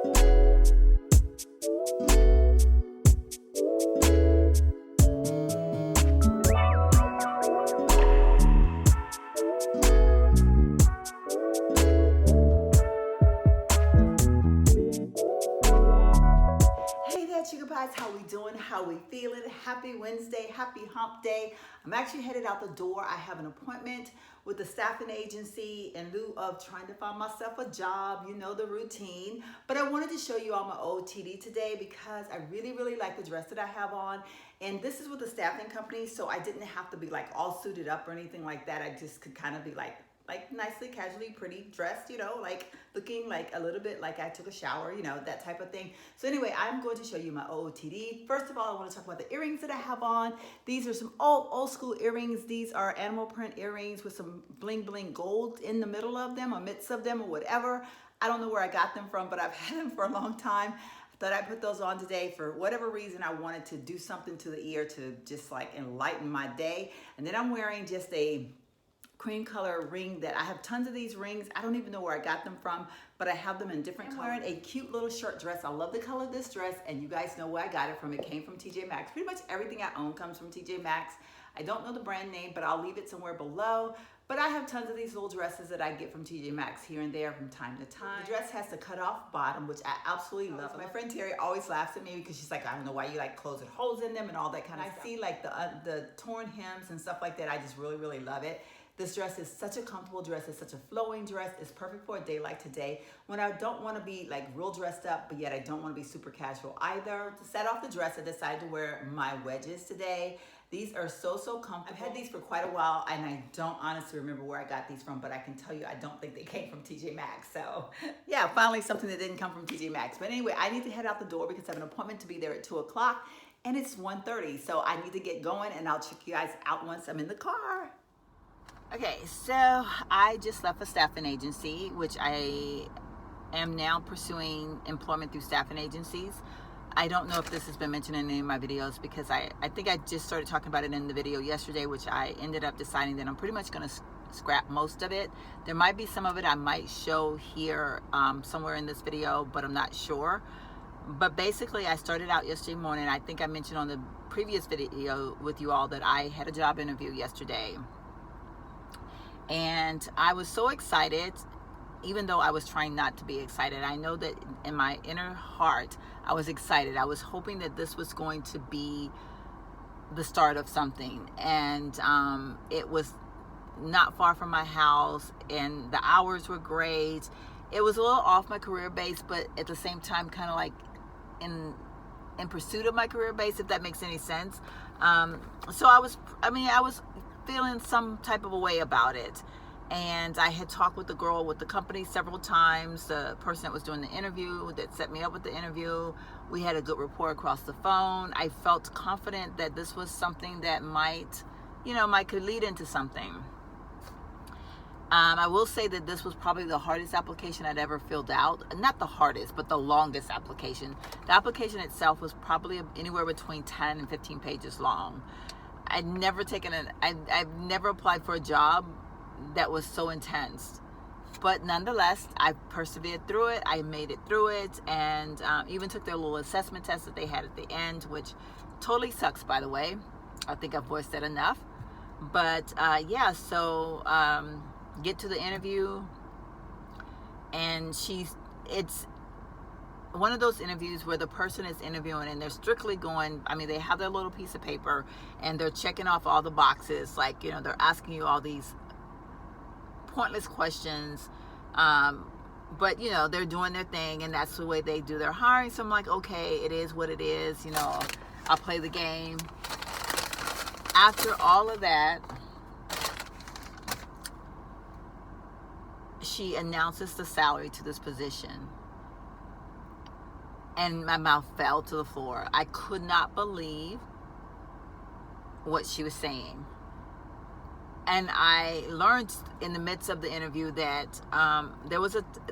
How we doing? How we feeling? Happy Wednesday, happy hump day. I'm actually headed out the door. I have an appointment with the staffing agency in lieu of trying to find myself a job, you know the routine. But I wanted to show you all my OOTD today because I really like the dress that I have on. And this is with the staffing company, so I didn't have to be like all suited up or anything like that. I just could kind of be like nicely, casually, pretty dressed, you know, like looking like a little bit like I took a shower, you know, that type of thing. So anyway, I'm going to show you my OOTD. First of all, I want to talk about the earrings that I have on. These are some old school earrings. These are animal print earrings with some bling gold in the middle of them, or midst of them, or whatever. I don't know where I got them from, but I've had them for a long time. I thought I'd put those on today for whatever reason. I wanted to do something to the ear to just like enlighten my day. And then I'm wearing just a cream color ring that I have tons of these rings. I don't even know where I got them from, but I have them in different colors. I'm wearing a cute little short dress. I love the color of this dress, and you guys know where I got it from. It came from TJ Maxx. Pretty much everything I own comes from TJ Maxx. I don't know the brand name, but I'll leave it somewhere below. But I have tons of these little dresses that I get from TJ Maxx here and there from time to time. The dress has the cut-off bottom, which I absolutely love. My friend Terry always laughs at me because she's like, I don't know why you like clothes with holes in them and all that kind of stuff. I see like the torn hems and stuff like that. I just really love it. This dress is such a comfortable dress. It's such a flowing dress. It's perfect for a day like today when I don't want to be like real dressed up, but yet I don't want to be super casual either. To set off the dress, I decided to wear my wedges today. These are so comfortable. I've had these for quite a while, and I don't honestly remember where I got these from, but I can tell you I don't think they came from TJ Maxx. So yeah, finally something that didn't come from TJ Maxx. But anyway, I need to head out the door because I have an appointment to be there at 2 o'clock, and it's 1:30. So I need to get going, and I'll check you guys out once I'm in the car. Okay, so I just left a staffing agency, which I am now pursuing employment through staffing agencies. I don't know if this has been mentioned in any of my videos because I think I just started talking about it in the video yesterday, which I ended up deciding that I'm pretty much going to scrap most of it. There might be some of it I might show here somewhere in this video, but I'm not sure. But basically, I started out yesterday morning. I think I mentioned on the previous video with you all that I had a job interview yesterday. And I was so excited, even though I was trying not to be excited. I know that in my inner heart, I was excited. I was hoping that this was going to be the start of something. And it was not far from my house, and the hours were great. It was a little off my career base, but at the same time, kind of like in pursuit of my career base, if that makes any sense. So I was feeling some type of a way about it. And I had talked with the girl with the company several times, the person that was doing the interview, that set me up with the interview. We had a good rapport across the phone. I felt confident that this was something that might could lead into something. I will say that this was probably the hardest application I'd ever filled out. Not the hardest, but the longest application. The application itself was probably anywhere between 10 and 15 pages long. I've never applied for a job that was so intense, but nonetheless, I persevered through it. I made it through it, and even took their little assessment test that they had at the end, which totally sucks, by the way. I think I've voiced that enough. But yeah, so get to the interview, and it's one of those interviews where the person is interviewing and they're strictly going, they have their little piece of paper and they're checking off all the boxes. Like, they're asking you all these pointless questions. But, they're doing their thing, and that's the way they do their hiring. So I'm like, okay, it is what it is. I'll play the game. After all of that, she announces the salary to this position. And my mouth fell to the floor. I could not believe what she was saying. And I learned in the midst of the interview that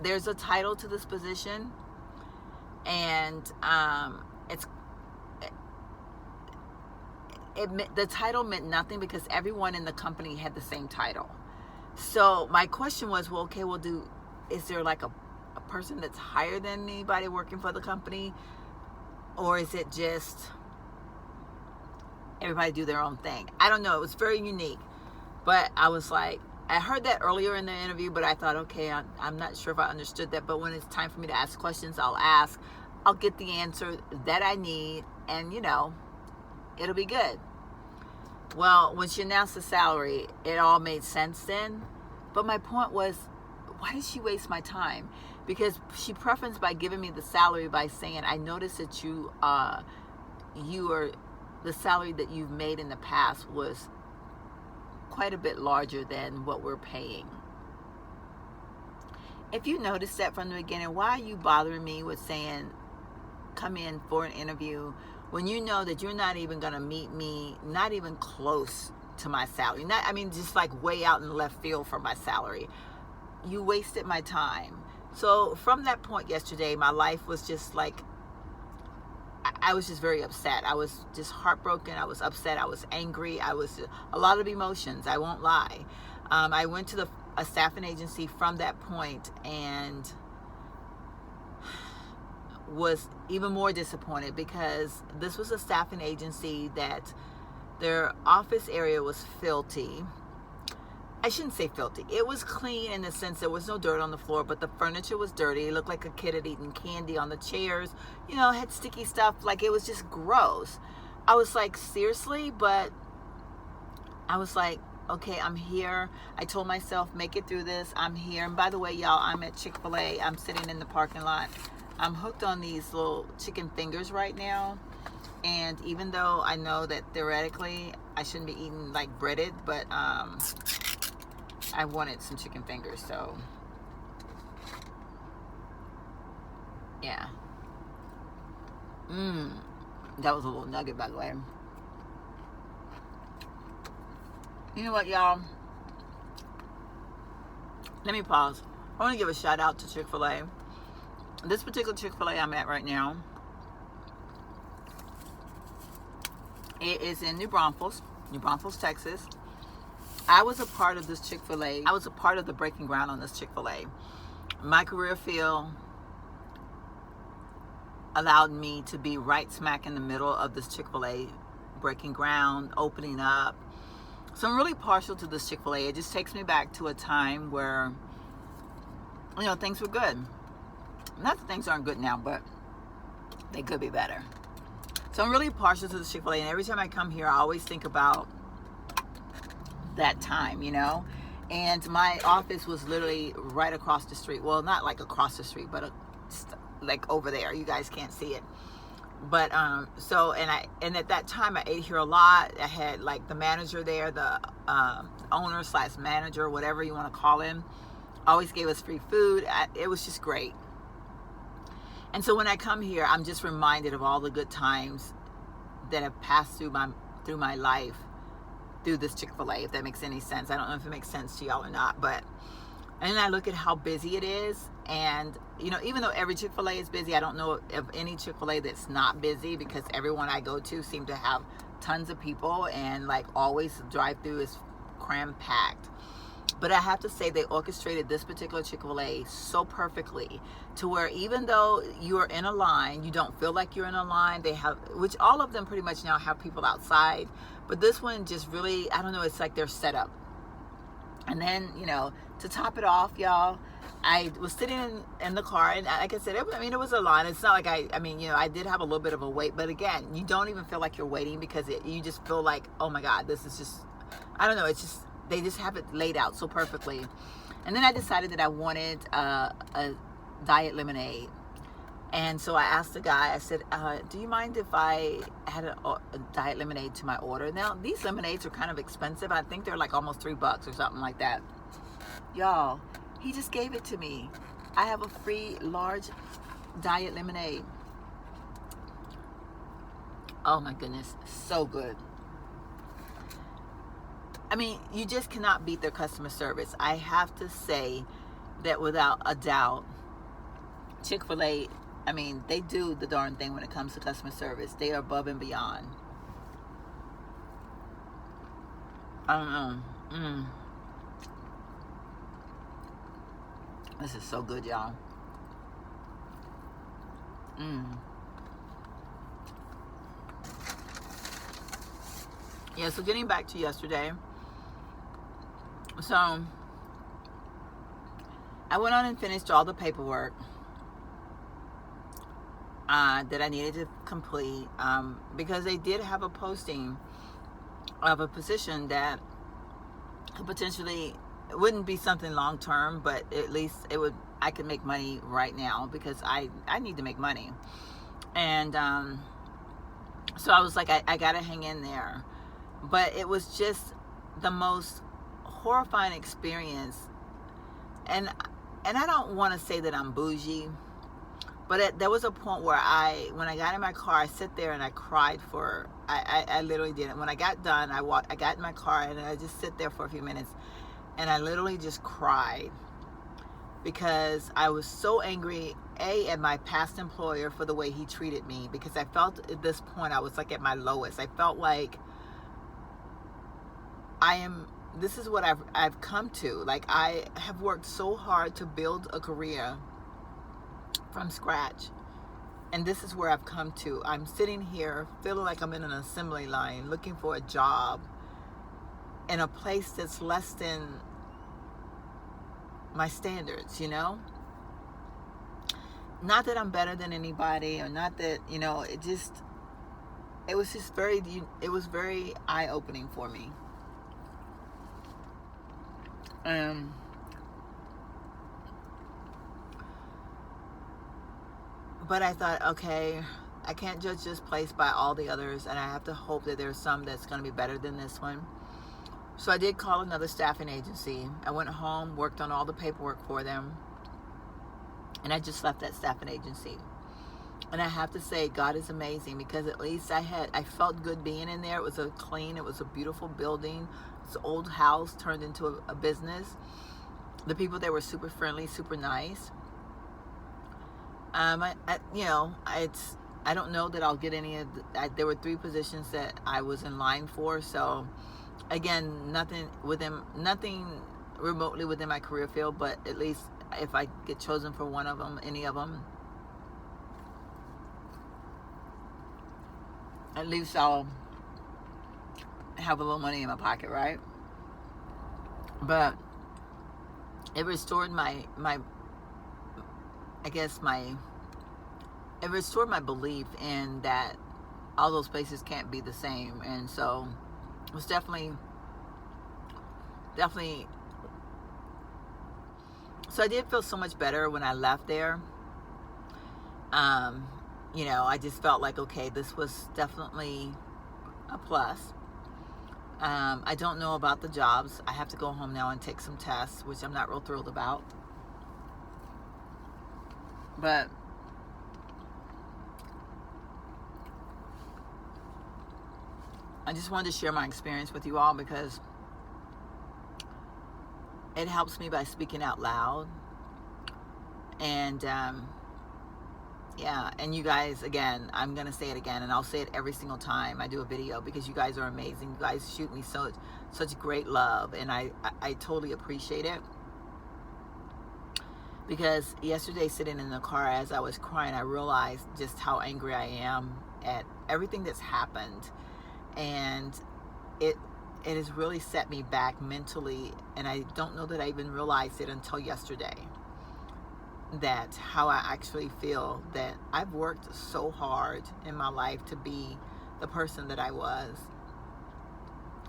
there's a title to this position, and the title meant nothing because everyone in the company had the same title. So my question was, is there like a person that's higher than anybody working for the company, or is it just everybody do their own thing? I don't know. It was very unique. But I was like, I heard that earlier in the interview, but I thought, okay, I'm not sure if I understood that. But when it's time for me to ask questions, I'll ask. I'll get the answer that I need, and, you know, it'll be good. Well, when she announced the salary, it all made sense then. But my point was, why did she waste my time? Because she prefaced by giving me the salary by saying, I noticed that you are, the salary that you've made in the past was quite a bit larger than what we're paying. If you noticed that from the beginning, why are you bothering me with saying, come in for an interview when you know that you're not even going to meet me, not even close to my salary? Just like way out in left field for my salary. You wasted my time. So from that point yesterday, my life was just like, I was just very upset. I was just heartbroken. I was upset. I was angry. I was a lot of emotions. I won't lie. I went to a staffing agency from that point and was even more disappointed, because this was a staffing agency that their office area was filthy. I shouldn't say filthy. It was clean in the sense there was no dirt on the floor, but the furniture was dirty. It looked like a kid had eaten candy on the chairs. You know, had sticky stuff. Like, it was just gross. I was like, seriously? But I was like, okay, I'm here. I told myself, make it through this. I'm here. And by the way, y'all, I'm at Chick-fil-A. I'm sitting in the parking lot. I'm hooked on these little chicken fingers right now. And even though I know that theoretically I shouldn't be eating like breaded, but I wanted some chicken fingers, so yeah. That was a little nugget, by the way. You know what, y'all? Let me pause. I want to give a shout out to Chick-fil-A. This particular Chick-fil-A I'm at right now, it is in New Braunfels, Texas. I was a part of this Chick-fil-A. I was a part of the breaking ground on this Chick-fil-A. My career field allowed me to be right smack in the middle of this Chick-fil-A breaking ground, opening up. So I'm really partial to this Chick-fil-A. It just takes me back to a time where, you know, things were good. Not that things aren't good now, but they could be better. So I'm really partial to the Chick-fil-A, and every time I come here, I always think about that time, you know. And my office was literally right across the street. Well, not like across the street, but like over there. You guys can't see it. But and at that time I ate here a lot. I had like the manager there, the owner / manager, whatever you want to call him, always gave us free food. It was just great. And so when I come here, I'm just reminded of all the good times that have passed through my life through this Chick-fil-A, if that makes any sense. I don't know if it makes sense to y'all or not, but and then I look at how busy it is, and you know, even though every Chick-fil-A is busy, I don't know of any Chick-fil-A that's not busy, because everyone I go to seem to have tons of people, and like always the drive-through is cram-packed. But I have to say, they orchestrated this particular Chick-fil-A so perfectly to where even though you are in a line, you don't feel like you're in a line. They have, which all of them pretty much now have people outside. But this one just really, I don't know, it's like they're set up. And then, you know, to top it off, y'all, I was sitting in the car, and like I said, it was a line. It's not like I did have a little bit of a wait. But again, you don't even feel like you're waiting, because you just feel like, oh my God, this is just, I don't know, it's just, they just have it laid out so perfectly. And then I decided that I wanted a diet lemonade. And so I asked the guy, I said, do you mind if I had a diet lemonade to my order? Now, these lemonades are kind of expensive. I think they're like almost $3 or something like that. Y'all, he just gave it to me. I have a free large diet lemonade. Oh my goodness, so good. I mean, you just cannot beat their customer service. I have to say that without a doubt, Chick-fil-A, I mean, they do the darn thing when it comes to customer service. They are above and beyond. I don't know. This is so good, y'all. Mm. Yeah, so getting back to yesterday. So I went on and finished all the paperwork that I needed to complete, because they did have a posting of a position that potentially it wouldn't be something long term, but at least I could make money right now, because I need to make money. And so I was like, I gotta hang in there. But it was just the most horrifying experience. And I don't want to say that I'm bougie, but there was a point where when I got in my car, I sit there and I cried I literally did it. When I got done, I got in my car and I just sit there for a few minutes, and I literally just cried, because I was so angry, at my past employer for the way he treated me, because I felt at this point I was like at my lowest. I felt like this is what I've come to. Like, I have worked so hard to build a career from scratch, and this is where I've come to. I'm sitting here feeling like I'm in an assembly line looking for a job in a place that's less than my standards, you know? Not that I'm better than anybody, or not that, you know, it was very eye-opening for me. But I thought, okay, I can't judge this place by all the others, and I have to hope that there's some that's going to be better than this one. So I did call another staffing agency. I went home, worked on all the paperwork for them, and I just left that staffing agency. And I have to say, God is amazing, because at least I felt good being in there. It was it was a beautiful building. It's an old house turned into a business. The people there were super friendly, super nice. I don't know that I'll get any of there were 3 positions that I was in line for. So again, nothing remotely within my career field, but at least if I get chosen for one of them, any of them, at least I'll have a little money in my pocket, right? But it restored it restored my belief in that all those places can't be the same. And so it was definitely, so I did feel so much better when I left there. You know, I just felt like, okay, this was definitely a plus. I don't know about the jobs. I have to go home now and take some tests, which I'm not real thrilled about. But I just wanted to share my experience with you all, because it helps me by speaking out loud. And yeah, and you guys, again, I'm going to say it again, and I'll say it every single time I do a video, because you guys are amazing. You guys shoot me such great love, and I totally appreciate it. Because yesterday, sitting in the car as I was crying, I realized just how angry I am at everything that's happened. And it has really set me back mentally, and I don't know that I even realized it until yesterday. That how I actually feel that I've worked so hard in my life to be the person that I was,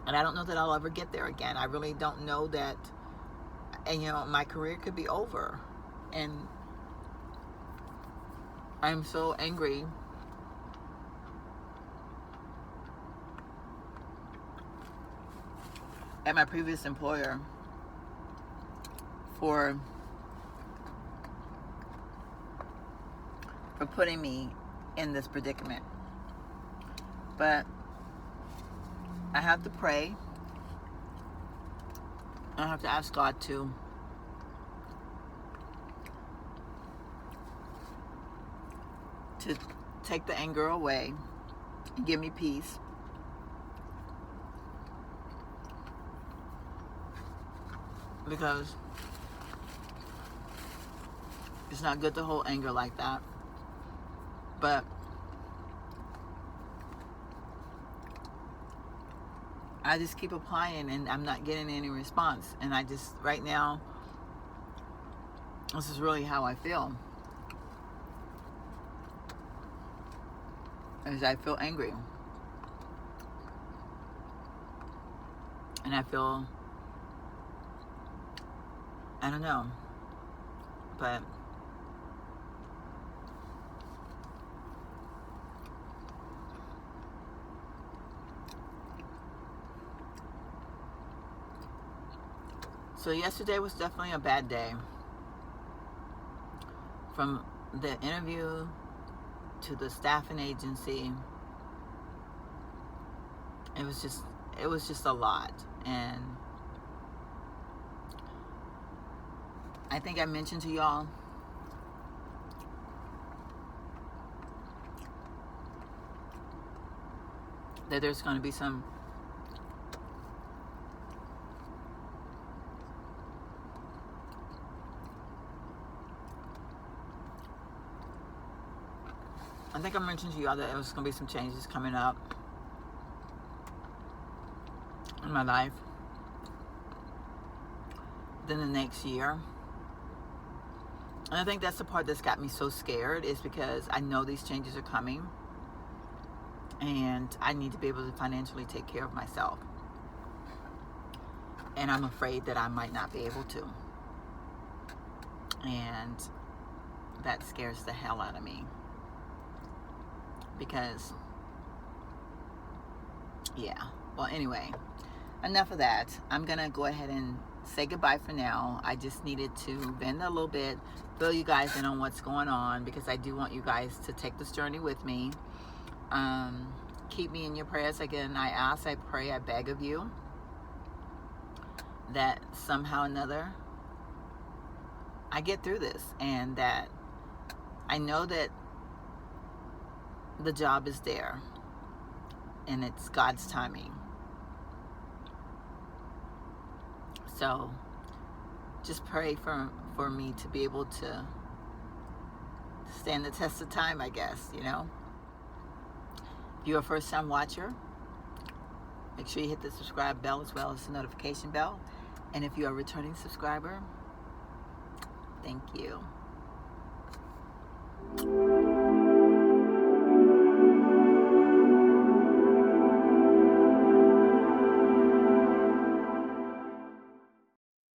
and I don't know that I'll ever get there again. I really don't know that, and you know, my career could be over, and I'm so angry at my previous employer for putting me in this predicament. But I have to pray. I have to ask God to take the anger away and give me peace. Because it's not good to hold anger like that. But I just keep applying and I'm not getting any response. And I just, right now, this is really how I feel. Is I feel angry. And I feel, I don't know, but so yesterday was definitely a bad day. From the interview to the staffing agency, it was just a lot. And I think I mentioned to y'all that there's going to be some I think I mentioned to y'all that there was going to be some changes coming up in my life within the next year. And I think that's the part that's got me so scared, is because I know these changes are coming and I need to be able to financially take care of myself. And I'm afraid that I might not be able to. And that scares the hell out of me. Because, yeah. Well, anyway, enough of that. I'm going to go ahead and say goodbye for now. I just needed to vent a little bit, fill you guys in on what's going on, because I do want you guys to take this journey with me. Keep me in your prayers. Again, I ask, I pray, I beg of you that somehow or another I get through this, and that I know that the job is there and it's God's timing. So just pray for me to be able to stand the test of time, I guess, you know. If you're a first-time watcher, make sure you hit the subscribe bell as well as the notification bell. And if you're a returning subscriber, thank you.